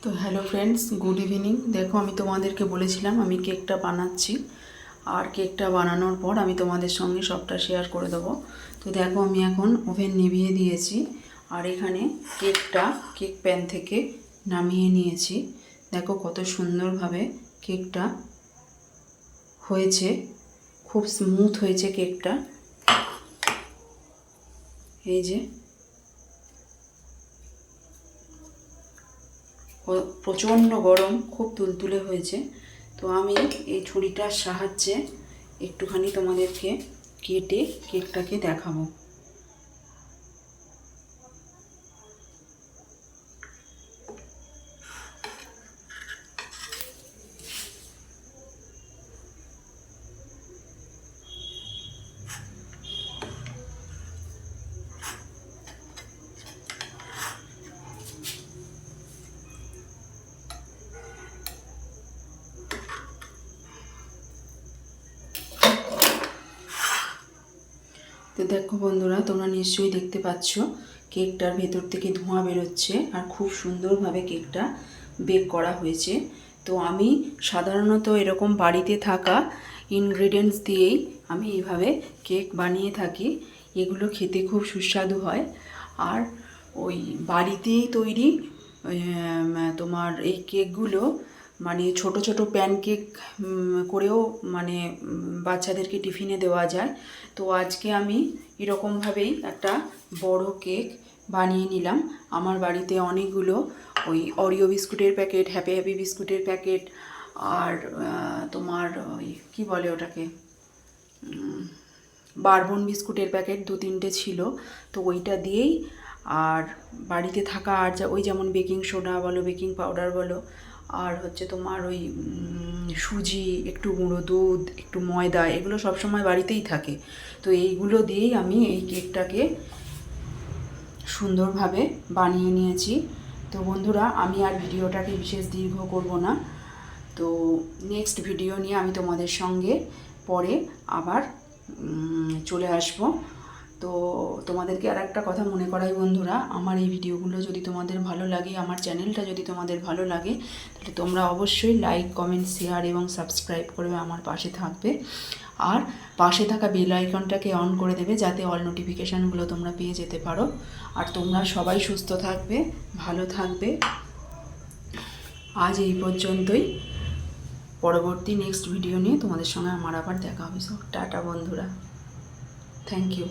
তো hello friends, good evening. দেখো, আমি তোমাদেরকে বলেছিলাম আমি কেকটা বানাচ্ছি, আর কেকটা বানানোর পর আমি তোমাদের সঙ্গে সবটা শেয়ার করে দেবো। তো দেখো, আমি এখন ওভেন নিভিয়ে দিয়েছি, আর এখানে কেক প্যান থেকে নামিয়ে নিয়েছি। দেখো কত সুন্দরভাবে কেকটা হয়েছে, খুব স্মুথ হয়েছে কেকটা। এই যে প্রচণ্ড গরম, খুব তুলতুলে হয়েছে। তো আমি এই ছুরিটার সাহায্যে একটুখানি তোমাদেরকে কেটে কেকটাকে দেখাবো। তো দেখো বন্ধুরা, তোমরা নিশ্চয়ই দেখতে পাচ্ছ কেকটার ভেতর থেকে ধোঁয়া বেরোচ্ছে, আর খুব সুন্দরভাবে কেকটা বেক করা হয়েছে। তো আমি সাধারণত এরকম বাড়িতে থাকা ইনগ্রেডিয়েন্টস দিয়েই আমি এইভাবে কেক বানিয়ে থাকি। এগুলো খেতে খুব সুস্বাদু হয়। আর ওই বাড়িতেই তৈরি তোমার এই কেকগুলো মানে ছোট ছোট প্যানকেক করেও মানে বাচ্চাদেরকে টিফিনে দেওয়া যায়। তো আজকে আমি এরকমভাবেই একটা বড় কেক বানিয়ে নিলাম। আমার বাড়িতে অনেকগুলো ওই অরিও বিস্কুটের প্যাকেট, হ্যাপি হ্যাপি বিস্কুটের প্যাকেট, আর তোমার ওই কী বলে ওটাকে, বারবন বিস্কুটের প্যাকেট 2-3টে ছিল। তো ওইটা দিয়েই, আর বাড়িতে থাকা আর ওই যেমন বেকিং সোডা বলো, বেকিং পাউডার বলো, আর হচ্ছে তোমার ওই সুজি, একটু গুঁড়ো দুধ, একটু ময়দা, এগুলো সবসময় বাড়িতেই থাকে। তো এইগুলো দিয়েই আমি এই কেকটাকে সুন্দরভাবে বানিয়ে নিয়েছি। তো বন্ধুরা, আমি আর ভিডিওটাকে বিশেষ দীর্ঘ করব না। তো নেক্সট ভিডিও নিয়ে আমি তোমাদের সঙ্গে পরে আবার চলে আসব। তো তোমাদেরকে আর একটা কথা মনে করাই বন্ধুরা, আমার এই ভিডিওগুলো যদি তোমাদের ভালো লাগে, আমার চ্যানেলটা যদি তোমাদের ভালো লাগে, তাহলে তোমরা অবশ্যই লাইক, কমেন্ট, শেয়ার এবং সাবস্ক্রাইব করবে, আমার পাশে থাকবে। আর পাশে থাকা বেল আইকনটাকে অন করে দেবে, যাতে অল নোটিফিকেশানগুলো তোমরা পেয়ে যেতে পারো। আর তোমরা সবাই সুস্থ থাকবে, ভালো থাকবে। আজ এই পর্যন্তই। পরবর্তী নেক্সট ভিডিও নিয়ে তোমাদের সঙ্গে আমার আবার দেখা হবে। সো টাটা বন্ধুরা, থ্যাংক ইউ।